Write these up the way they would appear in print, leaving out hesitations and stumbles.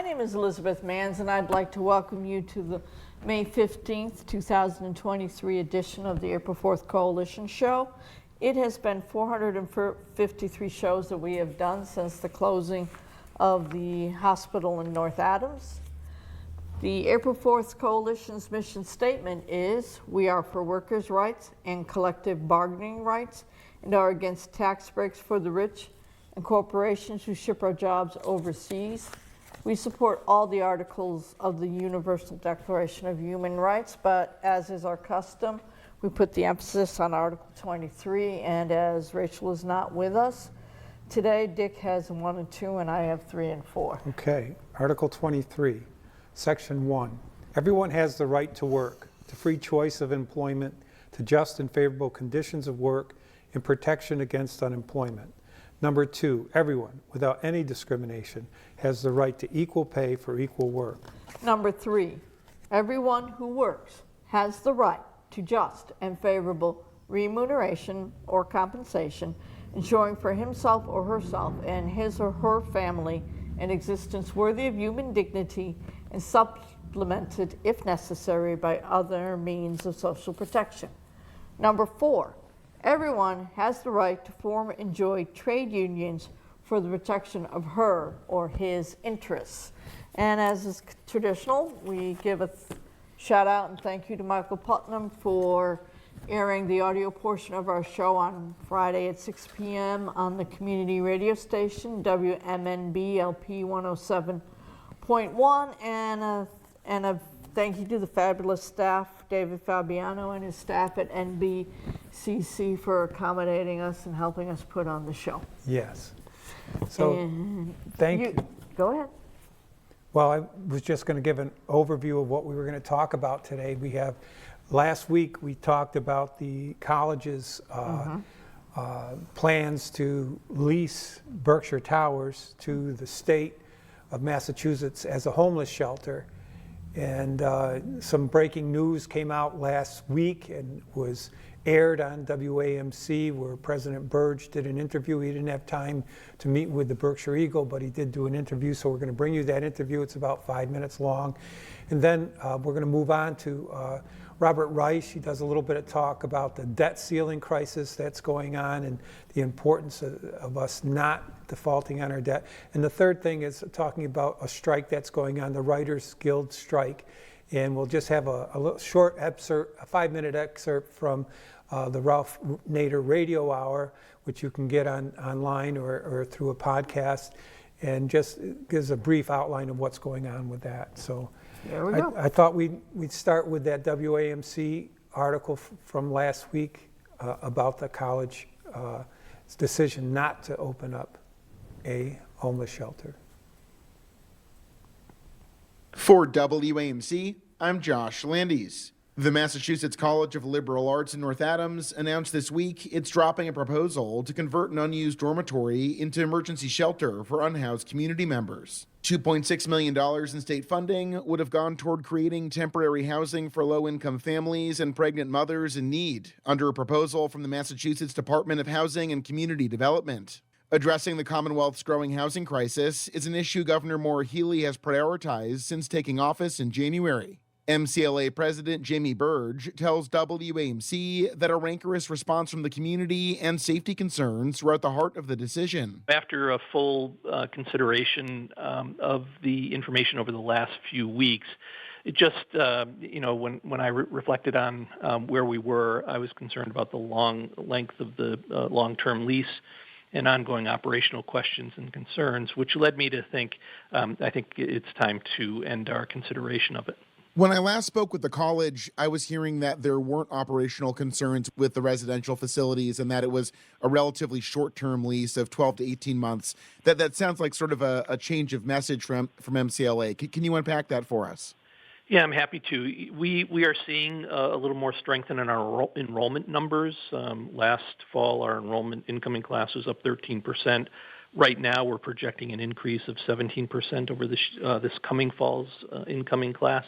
My name is Elizabeth Manns, and I'd like to welcome you to the May 15th, 2023 edition of the April 4th Coalition Show. It has been 453 shows that we have done since the closing of the hospital in North Adams. The April 4th Coalition's mission statement is, we are for workers' rights and collective bargaining rights and are against tax breaks for the rich and corporations who ship our jobs overseas. We support all the articles of the Universal Declaration of Human Rights, but as is our custom, we put the emphasis on Article 23, and as Rachel is not with us today, Dick has 1 and 2, and I have 3 and 4. Okay, Article 23, Section 1. Everyone has the right to work, to free choice of employment, to just and favorable conditions of work, and protection against unemployment. Number 2, everyone, without any discrimination, has the right to equal pay for equal work. Number 3, everyone who works has the right to just and favorable remuneration or compensation, ensuring for himself or herself and his or her family an existence worthy of human dignity and supplemented, if necessary, by other means of social protection. Number 4, everyone has the right to form and enjoy trade unions for the protection of her or his interests. And as is traditional, we give a shout out and thank you to Michael Putnam for airing the audio portion of our show on Friday at 6 p.m. on the community radio station, WMNB LP 107.1, and a thank you to the fabulous staff, David Fabiano and his staff at NBCC, for accommodating us and helping us put on the show. Yes. So, thank you. Go ahead. Well, I was just going to give an overview of what we were going to talk about today. Last week we talked about the college's plans to lease Berkshire Towers to the state of Massachusetts as a homeless shelter. And some breaking news came out last week and was aired on WAMC, where President Burge did an interview. He didn't have time to meet with the Berkshire Eagle, but he did do an interview, so we're going to bring you that interview. It's about 5 minutes long. And then we're going to move on to Robert Reich. He does a little bit of talk about the debt ceiling crisis that's going on and the importance of us not defaulting on our debt. And the third thing is talking about a strike that's going on, the Writers Guild strike. And we'll just have a little short excerpt, a 5-minute excerpt from the Ralph Nader Radio Hour, which you can get online or through a podcast, and just gives a brief outline of what's going on with that. So there we go. I thought we'd start with that WAMC article from last week about the college's decision not to open up a homeless shelter. For WAMC, I'm Josh Landis. The Massachusetts College of Liberal Arts in North Adams announced this week it's dropping a proposal to convert an unused dormitory into emergency shelter for unhoused community members. $2.6 million in state funding would have gone toward creating temporary housing for low-income families and pregnant mothers in need, under a proposal from the Massachusetts Department of Housing and Community Development. Addressing the Commonwealth's growing housing crisis is an issue Governor Maura Healey has prioritized since taking office in January. MCLA President Jamie Burge tells WAMC that a rancorous response from the community and safety concerns were at the heart of the decision. After a full consideration of the information over the last few weeks, it just, when I reflected on where we were, I was concerned about the long length of the long-term lease and ongoing operational questions and concerns, which led me to think, I think it's time to end our consideration of it. When I last spoke with the college, I was hearing that there weren't operational concerns with the residential facilities and that it was a relatively short-term lease of 12 to 18 months. That sounds like sort of a change of message from MCLA. Can you unpack that for us? Yeah, I'm happy to. We are seeing a little more strength in our enrollment numbers. Last fall, our enrollment incoming class was up 13%. Right now, we're projecting an increase of 17% over this coming fall's incoming class.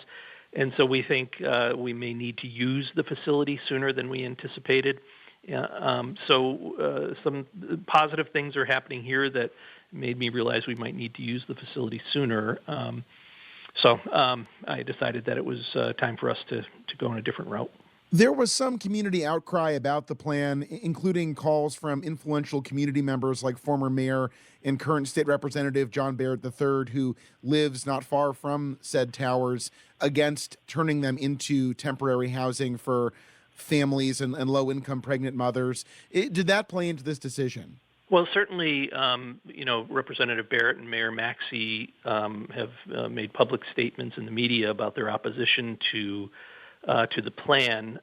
And so we think we may need to use the facility sooner than we anticipated. Yeah, so some positive things are happening here that made me realize we might need to use the facility sooner. So I decided that it was time for us to go on a different route. There was some community outcry about the plan, including calls from influential community members like former mayor and current state representative John Barrett III, who lives not far from said towers, against turning them into temporary housing for families and low-income pregnant mothers. Did that play into this decision? Well, certainly, Representative Barrett and Mayor Maxey have made public statements in the media about their opposition to the plan.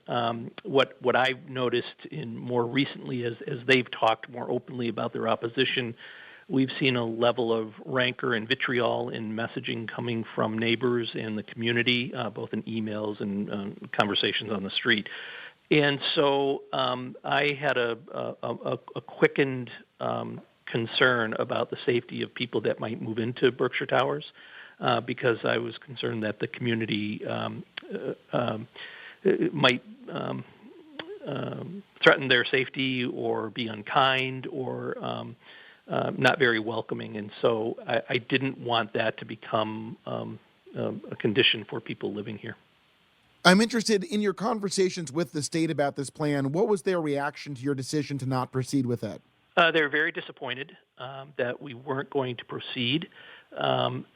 What I've noticed in more recently, as they've talked more openly about their opposition, we've seen a level of rancor and vitriol in messaging coming from neighbors and the community, both in emails and conversations on the street. And so I had a quickened concern about the safety of people that might move into Berkshire Towers, because I was concerned that the community might threaten their safety or be unkind or not very welcoming. And so I didn't want that to become a condition for people living here. I'm interested in your conversations with the state about this plan. What was their reaction to your decision to not proceed with it? They were very disappointed that we weren't going to proceed.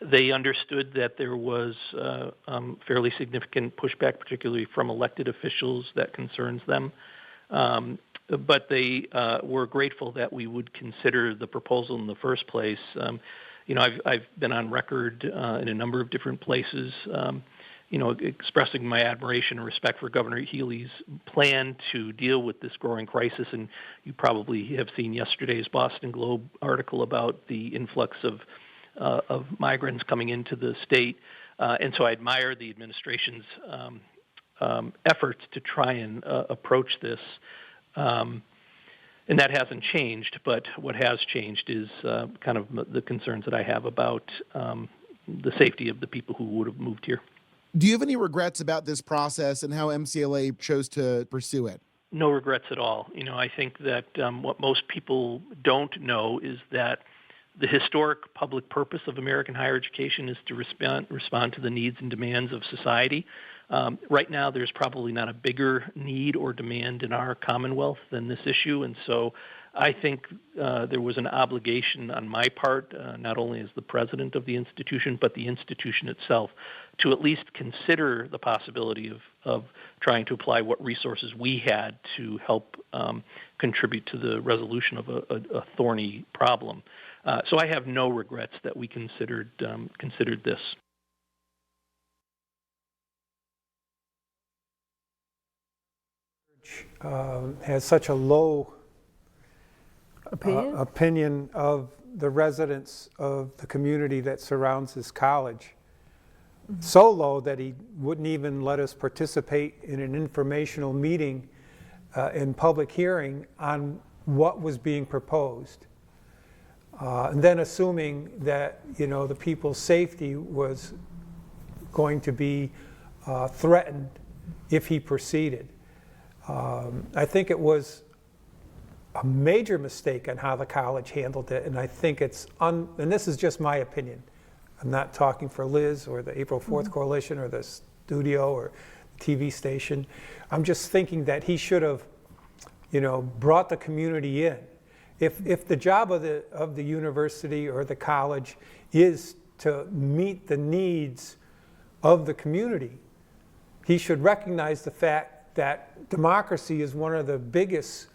They understood that there was fairly significant pushback, particularly from elected officials, that concerns them. But they were grateful that we would consider the proposal in the first place. I've been on record in a number of different places, expressing my admiration and respect for Governor Healy's plan to deal with this growing crisis. And you probably have seen yesterday's Boston Globe article about the influx of migrants coming into the state. And so I admire the administration's efforts to try and approach this. And that hasn't changed, but what has changed is kind of the concerns that I have about the safety of the people who would have moved here. Do you have any regrets about this process and how MCLA chose to pursue it? No regrets at all. I think that what most people don't know is that the historic public purpose of American higher education is to respond to the needs and demands of society. Right now, there's probably not a bigger need or demand in our Commonwealth than this issue, and so I think there was an obligation on my part, not only as the president of the institution, but the institution itself, to at least consider the possibility of trying to apply what resources we had to help contribute to the resolution of a thorny problem. So I have no regrets that we considered this. Has such a low Opinion? opinion of the residents of the community that surrounds this college. Mm-hmm. So low that he wouldn't even let us participate in an informational meeting in public hearing on what was being proposed. And then assuming that, the people's safety was going to be threatened if he proceeded. I think it was a major mistake on how the college handled it, and I think and this is just my opinion. I'm not talking for Liz or the April 4th Coalition or the studio or the TV station. I'm just thinking that he should have, brought the community in. If the job of the university or the college is to meet the needs of the community, he should recognize the fact that democracy is one of the biggest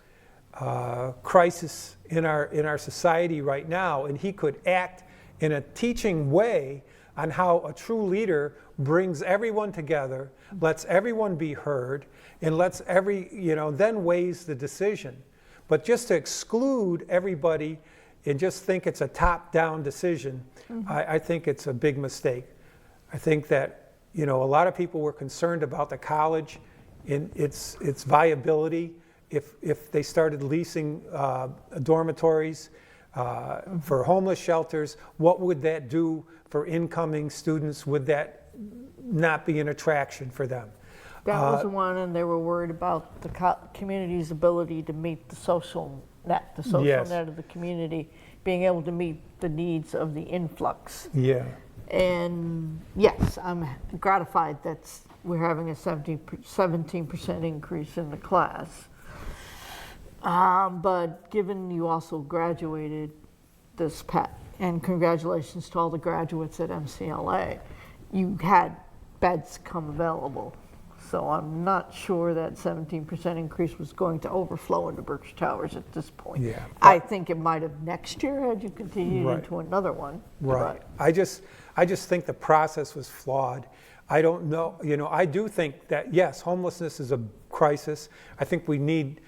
crisis in our society right now, and he could act in a teaching way on how a true leader brings everyone together, lets everyone be heard, and lets then weighs the decision. But just to exclude everybody and just think it's a top-down decision, I think it's a big mistake. I think that a lot of people were concerned about the college and its viability. If they started leasing dormitories for homeless shelters, what would that do for incoming students? Would that not be an attraction for them? That was the one, and they were worried about the community's ability to meet the social net, Yes. net of the community, being able to meet the needs of the influx. Yeah. And yes, I'm gratified that we're having a 17% increase in the class. But given you also graduated this and congratulations to all the graduates at MCLA, you had beds come available. So I'm not sure that 17% increase was going to overflow into Berkshire Towers at this point. Yeah. I think it might have next year had you continued Right. into another one. Right. But I just think the process was flawed. I don't know, I do think that, yes, homelessness is a crisis. I think we need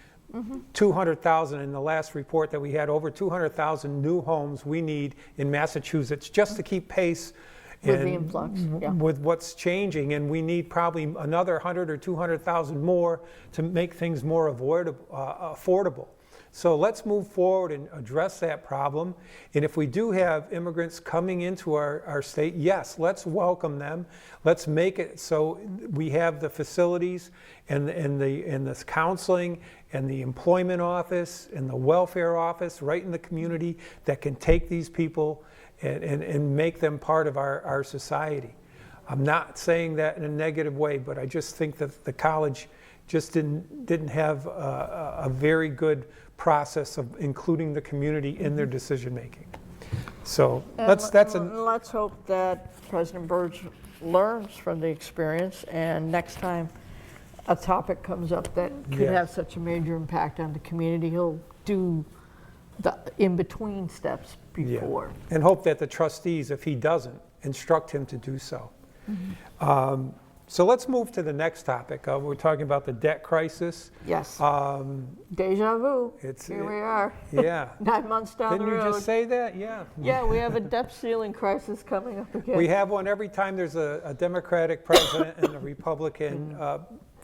200,000 in the last report that we had, over 200,000 new homes we need in Massachusetts just to keep pace with the influx, yeah. with what's changing, and we need probably another 100 or 200,000 more to make things more affordable. So let's move forward and address that problem. And if we do have immigrants coming into our state, yes, let's welcome them. Let's make it so we have the facilities and the counseling and the employment office and the welfare office right in the community that can take these people and make them part of our society. I'm not saying that in a negative way, but I just think that the college just didn't have a very good process of including the community in their decision making. So let's hope that President Burge learns from the experience, and next time a topic comes up that could Yes. have such a major impact on the community, he'll do the in-between steps before. and hope that the trustees, if he doesn't, instruct him to do so. So let's move to the next topic. We're talking about the debt crisis. Yes. Deja vu. Here we are. Yeah. 9 months down Didn't the road. you just say that? Yeah. Yeah, we have a debt ceiling crisis coming up again. We have one every time there's a Democratic president and a Republican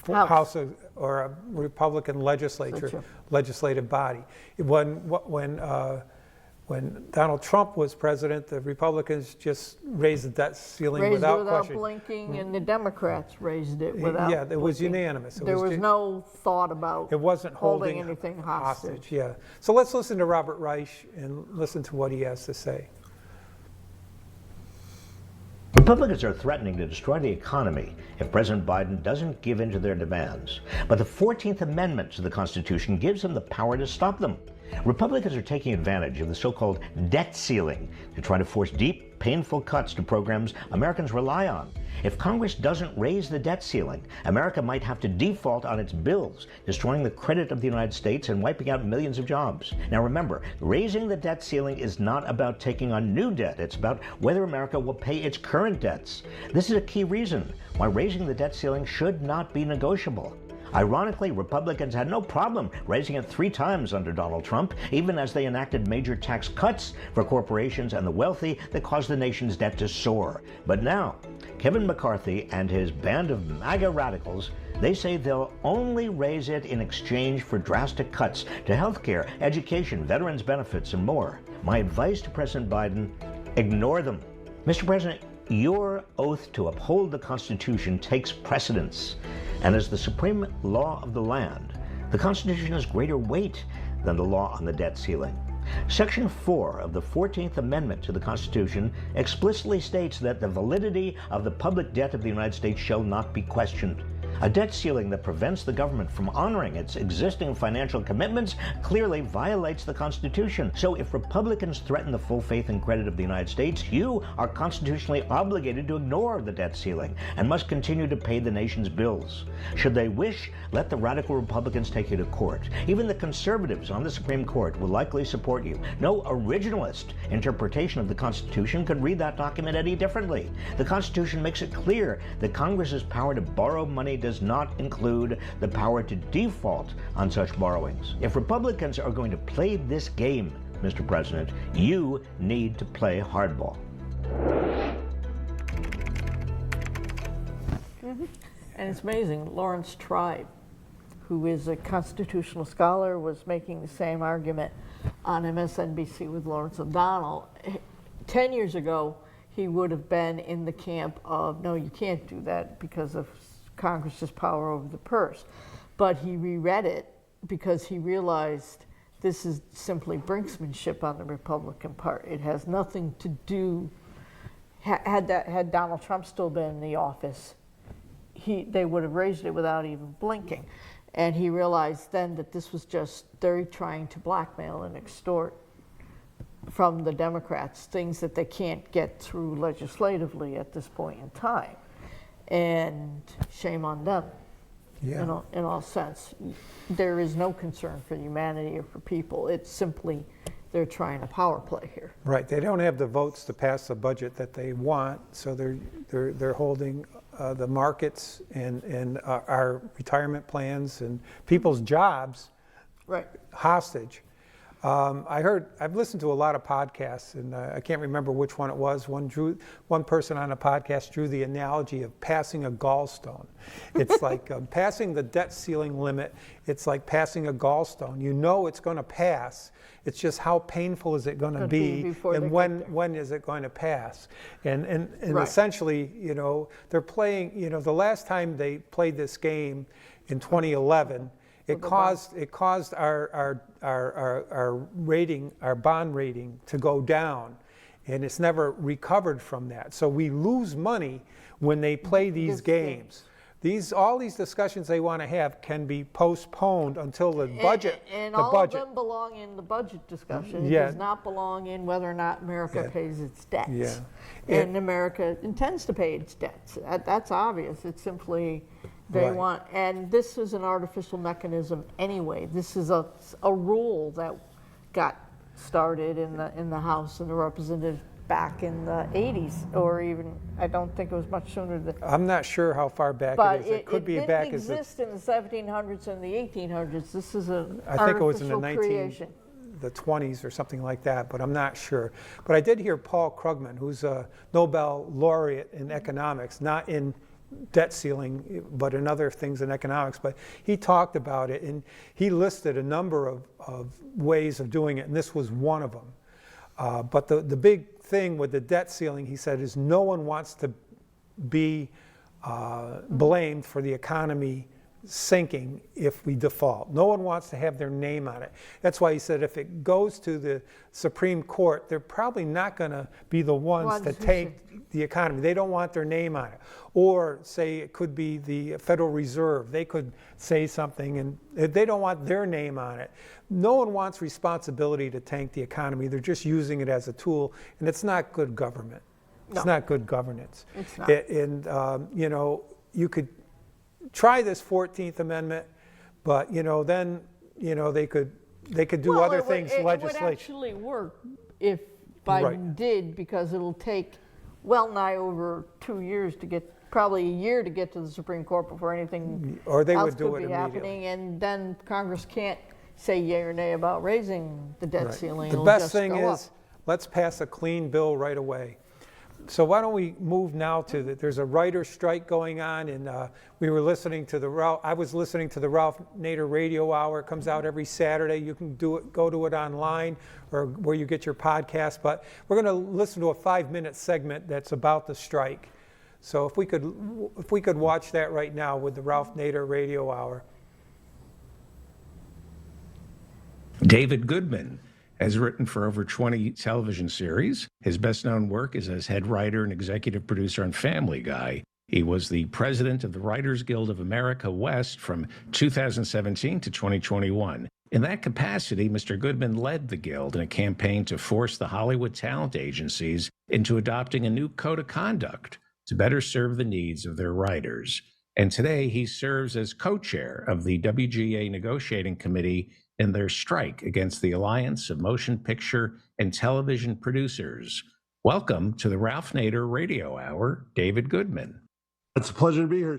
House. or a Republican Legislature. legislative body. When Donald Trump was president, the Republicans just raised the debt ceiling Raised without it without question. blinking, and the Democrats raised it without Yeah, it was blinking. unanimous. There was no thought about It wasn't holding anything hostage. Yeah. So let's listen to Robert Reich and listen to what he has to say. Republicans are threatening to destroy the economy if President Biden doesn't give in to their demands. But the 14th Amendment to the Constitution gives him the power to stop them. Republicans are taking advantage of the so-called debt ceiling to try to force deep, painful cuts to programs Americans rely on. If Congress doesn't raise the debt ceiling, America might have to default on its bills, destroying the credit of the United States and wiping out millions of jobs. Now remember, raising the debt ceiling is not about taking on new debt. It's about whether America will pay its current debts. This is a key reason why raising the debt ceiling should not be negotiable. Ironically, Republicans had no problem raising it 3 times under Donald Trump, even as they enacted major tax cuts for corporations and the wealthy that caused the nation's debt to soar. But now, Kevin McCarthy and his band of MAGA radicals, they say they'll only raise it in exchange for drastic cuts to health care, education, veterans benefits, and more. My advice to President Biden, ignore them. Mr. President, your oath to uphold the Constitution takes precedence. And as the supreme law of the land, the Constitution has greater weight than the law on the debt ceiling. Section 4 of the 14th Amendment to the Constitution explicitly states that the validity of the public debt of the United States shall not be questioned. A debt ceiling that prevents the government from honoring its existing financial commitments clearly violates the Constitution. So if Republicans threaten the full faith and credit of the United States, you are constitutionally obligated to ignore the debt ceiling and must continue to pay the nation's bills. Should they wish, let the radical Republicans take you to court. Even the conservatives on the Supreme Court will likely support you. No originalist interpretation of the Constitution could read that document any differently. The Constitution makes it clear that Congress's power to borrow money does not include the power to default on such borrowings. If Republicans are going to play this game, Mr. President, you need to play hardball. And it's amazing, Lawrence Tribe, who is a constitutional scholar, was making the same argument on MSNBC with Lawrence O'Donnell. 10 years ago, he would have been in the camp of, no, you can't do that because of Congress's power over the purse. But he reread it because he realized this is simply brinksmanship on the Republican part. It has nothing to do, had Donald Trump still been in the office, they would have raised it without even blinking. And he realized then that this was just, they're trying to blackmail and extort from the Democrats things that they can't get through legislatively at this point in time. And shame on them. Yeah. In all sense. There is no concern for humanity or for people. It's simply they're trying a power play here. Right. They don't have the votes to pass the budget that they want, so they're holding the markets and our retirement plans and people's jobs Right. hostage. I've listened to a lot of podcasts, and I can't remember which one it was. One person on a podcast drew the analogy of passing a gallstone. It's like passing the debt ceiling limit. It's like passing a gallstone. You know it's going to pass. It's just how painful is it going to be, and when is it going to pass? And Right. essentially, they're playing. The last time they played this game in 2011. It caused our rating, our bond rating, to go down, and it's never recovered from that. So we lose money when they play these games. All these discussions they want to have can be postponed until the budget. And all of them belong in the budget discussion. It Yeah. does not belong in whether or not America Yeah. pays its debts. Yeah. And America intends to pay its debts. That's obvious. It's simply they Right. want, and this is an artificial mechanism anyway. This is a rule that got started in the House and the Representatives back in the 80s, or even, I don't think it was much sooner than. I'm not sure how far back But it is. It could be didn't back as exist in the 1700s and the 1800s. This is an I think it was in artificial creation. the 20s or something like that, but I'm not sure. But I did hear Paul Krugman, who's a Nobel laureate in economics, not in debt ceiling, but in other things in economics. But he talked about it, and he listed a number of ways of doing it, and this was one of them. But the big thing with the debt ceiling, he said, is no one wants to be blamed for the economy sinking if we default. No one wants to have their name on it. That's why he said if it goes to the Supreme Court, they're probably not going to be the ones to take the economy. They don't want their name on it. Or say it could be the Federal Reserve. They could say something and they don't want their name on it. No one wants responsibility to tank the economy. They're just using it as a tool, and it's not good government. It's not good governance. It's not. You could try this 14th Amendment, but then they could do other things, legislation. It would actually work if Biden did, because it'll take well nigh over 2 years to get, probably a year to get to the Supreme Court before anything Or they else would do could it be immediately. happening, and then Congress can't say yay or nay about raising the debt ceiling. The It'll best just thing go is, up. let's pass a clean bill right away. So why don't we move now to there's a writer's strike going on, and we were listening to I was listening to the Ralph Nader Radio Hour. It comes out every Saturday. You can go to it online or where you get your podcast. But we're going to listen to a 5-minute segment that's about the strike. So if we could watch that right now with the Ralph Nader Radio Hour. David Goodman has written for over 20 television series. His best-known work is as head writer and executive producer on Family Guy. He was the president of the Writers Guild of America West from 2017 to 2021. In that capacity, Mr. Goodman led the Guild in a campaign to force the Hollywood talent agencies into adopting a new code of conduct to better serve the needs of their writers. And today, he serves as co-chair of the WGA negotiating committee in their strike against the Alliance of Motion Picture and Television Producers. Welcome to the Ralph Nader Radio Hour, David Goodman. It's a pleasure to be here.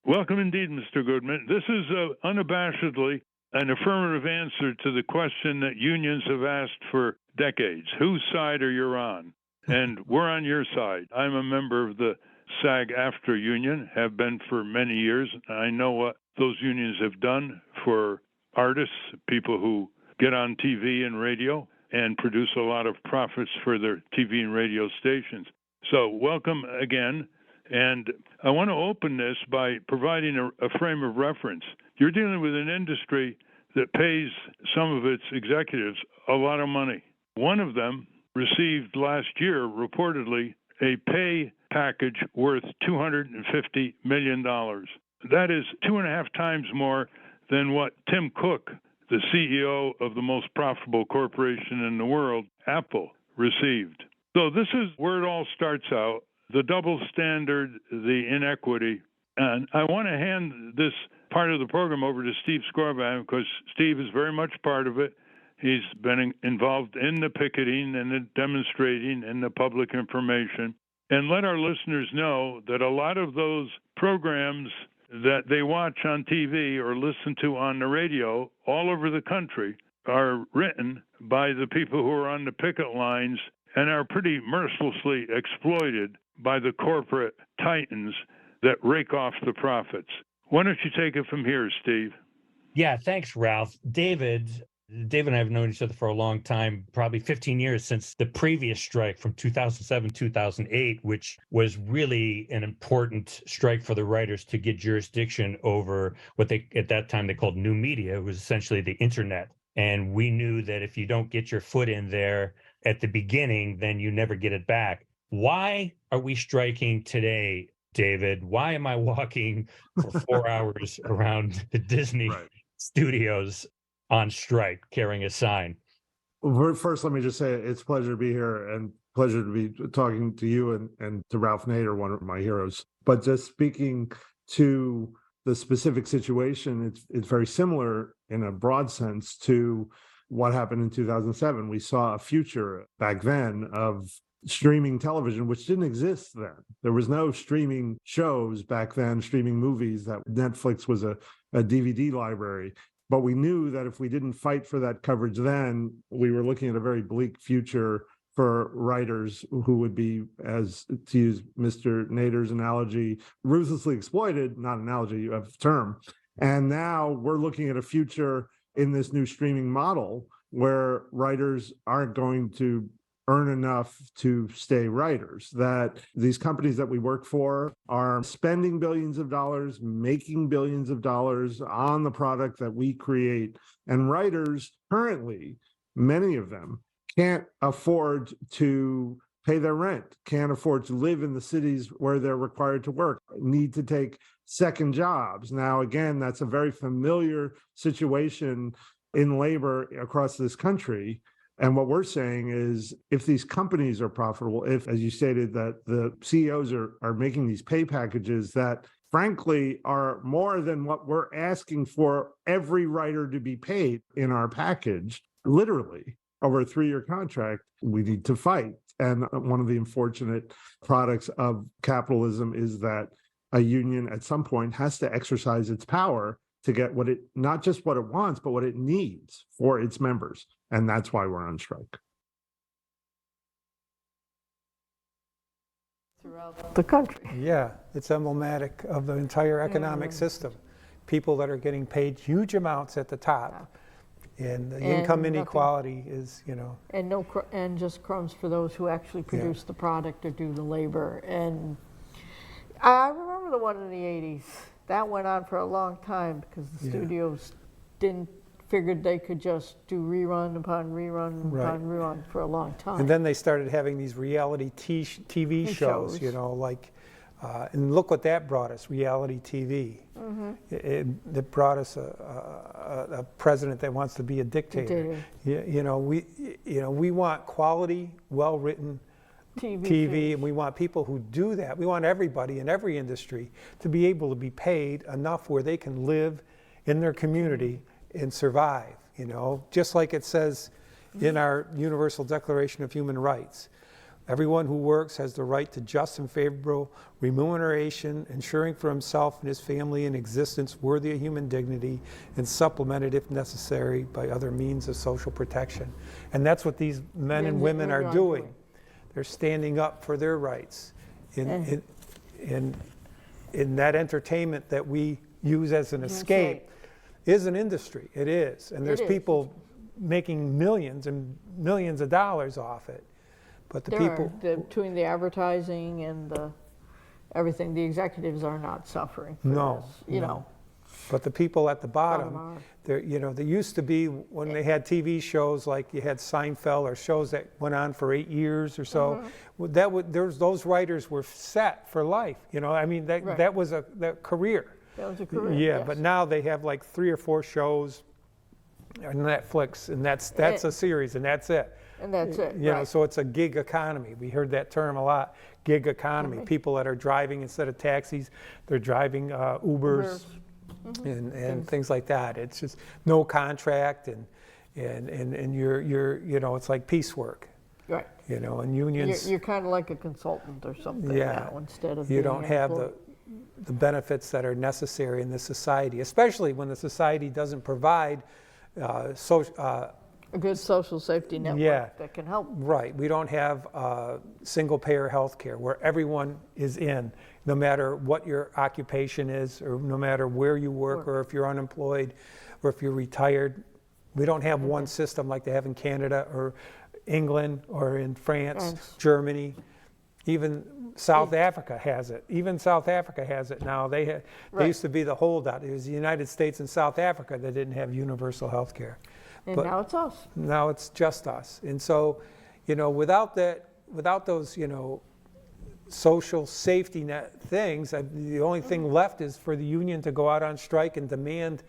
Welcome indeed, Mr. Goodman. This is unabashedly an affirmative answer to the question that unions have asked for decades. Whose side are you on? And we're on your side. I'm a member of the SAG-AFTRA union, have been for many years. I know what those unions have done for artists, people who get on TV and radio and produce a lot of profits for their TV and radio stations. So welcome again. And I want to open this by providing a frame of reference. You're dealing with an industry that pays some of its executives a lot of money. One of them received last year, reportedly, a pay package worth $250 million. That is 2.5 times more than what Tim Cook, the CEO of the most profitable corporation in the world, Apple, received. So this is where it all starts out, the double standard, the inequity. And I want to hand this part of the program over to Steve Skorban because Steve is very much part of it. He's been involved in the picketing and the demonstrating and the public information. And let our listeners know that a lot of those programs that they watch on TV or listen to on the radio all over the country are written by the people who are on the picket lines and are pretty mercilessly exploited by the corporate titans that rake off the profits. Why don't you take it from here, Steve? Yeah, thanks, Ralph. David and I have known each other for a long time, probably 15 years since the previous strike from 2007, 2008, which was really an important strike for the writers to get jurisdiction over what they, at that time, they called new media. It was essentially the internet. And we knew that if you don't get your foot in there at the beginning, then you never get it back. Why are we striking today, David? Why am I walking for 4 hours around the Disney studios on strike, carrying a sign? First, let me just say it's a pleasure to be here and pleasure to be talking to you and to Ralph Nader, one of my heroes. But just speaking to the specific situation, it's very similar in a broad sense to what happened in 2007. We saw a future back then of streaming television, which didn't exist then. There was no streaming shows back then, streaming movies. That Netflix was a DVD library. But we knew that if we didn't fight for that coverage then, we were looking at a very bleak future for writers who would be, as to use Mr. Nader's analogy, ruthlessly exploited, not analogy, a term. And now we're looking at a future in this new streaming model where writers aren't going to earn enough to stay writers, that these companies that we work for are spending billions of dollars, making billions of dollars on the product that we create. And writers currently, many of them, can't afford to pay their rent, can't afford to live in the cities where they're required to work, need to take second jobs. Now, again, that's a very familiar situation in labor across this country. And what we're saying is if these companies are profitable, if, as you stated, that the CEOs are making these pay packages that frankly are more than what we're asking for every writer to be paid in our package, literally over a 3-year contract, we need to fight. And one of the unfortunate products of capitalism is that a union at some point has to exercise its power to get what it, not just what it wants, but what it needs for its members. And that's why we're on strike. Throughout the country. Yeah, it's emblematic of the entire economic system. People that are getting paid huge amounts at the top. And the income inequality is, you know. And and just crumbs for those who actually produce the product or do the labor. And I remember the one in the 80s. That went on for a long time because the studios figured they could just do rerun upon rerun upon rerun for a long time. And then they started having these reality TV shows, you know, like, and look what that brought us, reality TV. It brought us a president that wants to be a dictator. You know, we want quality, well-written TV, and we want people who do that. We want everybody in every industry to be able to be paid enough where they can live in their community and survive, you know, just like it says in our Universal Declaration of Human Rights. Everyone who works has the right to just and favorable remuneration, ensuring for himself and his family an existence worthy of human dignity and supplemented, if necessary, by other means of social protection. And that's what these men and women are doing. They're standing up for their rights in that entertainment that we use as an escape is an industry. It is. And there's people making millions and millions of dollars off it. But the people between the advertising and everything. The executives are not suffering for No, this, you no. know. But the people at the Bottom bottom, are. there, you know, there used to be, when they had TV shows like you had Seinfeld or shows that went on for 8 years or so, those writers were set for life. You know, I mean, Right. that was that career. That was a career. Yeah, yes. but now they have like 3 or 4 shows on Netflix, and that's a series, and that's it. And that's it. You know, right. so it's a gig economy. We heard that term a lot, gig economy. Right. People that are driving instead of taxis, they're driving Ubers. And things like that. It's just no contract, and you're you know, it's like piecework. Right. You know, and unions. You're kind of like a consultant or something Yeah. now instead of You being don't have employed. the benefits that are necessary in this society, especially when the society doesn't provide a good social safety network Yeah. that can help. Right. We don't have single payer health care where everyone is in, no matter what your occupation is, or no matter where you work, or if you're unemployed, or if you're retired. We don't have one system like they have in Canada or England or in France, Germany. Even South Africa has it. Even South Africa has it now. They used to be the holdout. It was the United States and South Africa that didn't have universal health care. And But now it's us. now it's just us. And so, you know, without those, you know, social safety net things, the only thing left is for the union to go out on strike and demand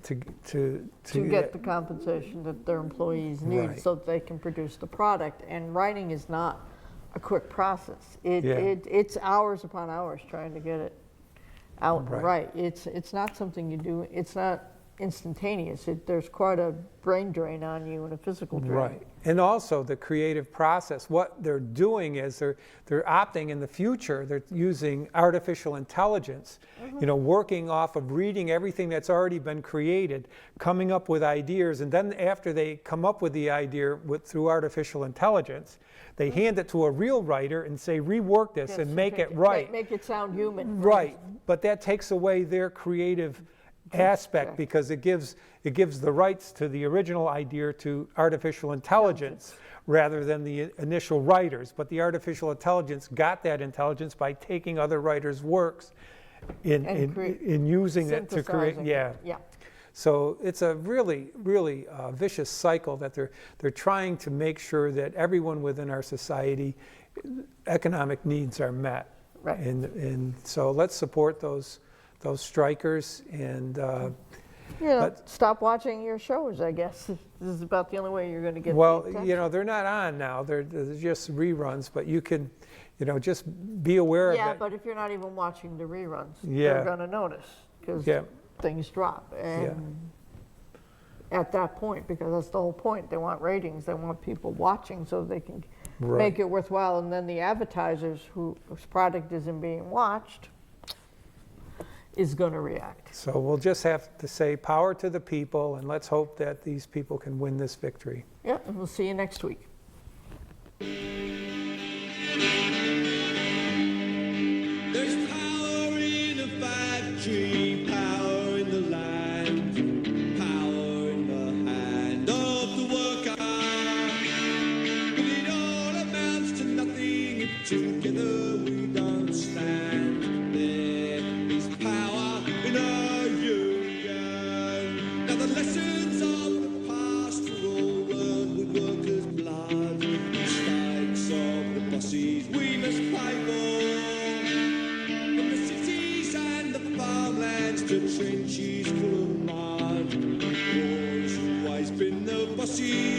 to get the compensation that their employees need Right. so that they can produce the product. And writing is not a quick process. Yeah. It's hours upon hours trying to get it out and Right. right. It's not something you do. It's not instantaneous. There's quite a brain drain on you and a physical drain. Right. And also the creative process. What they're doing is they're opting in the future, they're using artificial intelligence, you know, working off of reading everything that's already been created, coming up with ideas, and then after they come up with the idea through artificial intelligence, they hand it to a real writer and say, rework this Yes, and make take it right. Make it sound human. Right, but that takes away their creative aspect because it gives the rights to the original idea to artificial intelligence rather than the initial writers. But the artificial intelligence got that intelligence by taking other writers' works in using it to create. Synthesizing Yeah. it. Yeah. So it's a really, really vicious cycle that they're trying to make sure that everyone within our society, economic needs are met. Right. And so let's support those strikers and You know, But- stop watching your shows, I guess. This is about the only way you're going to get well, the attention. you know, they're not on now. They're just reruns, but you can, you know, just be aware of Yeah, it. but if you're not even watching the reruns, Yeah. they're going to notice because Yeah. things drop. And at that point, because that's the whole point, they want ratings, they want people watching so they can Right. make it worthwhile. And then the advertisers whose product isn't being watched is going to react. So we'll just have to say power to the people, and let's hope that these people can win this victory. Yeah, and we'll see you next week. There's power in a factory, power in the land, power in the hand of the worker. But it all amounts to nothing if together we don't stand. There is power in our union. Now the lessons of the past were all learned with workers' blood. Mistakes of the bosses we must pay for. From the cities and the farmlands to trenches full of mud. War's always been the bossy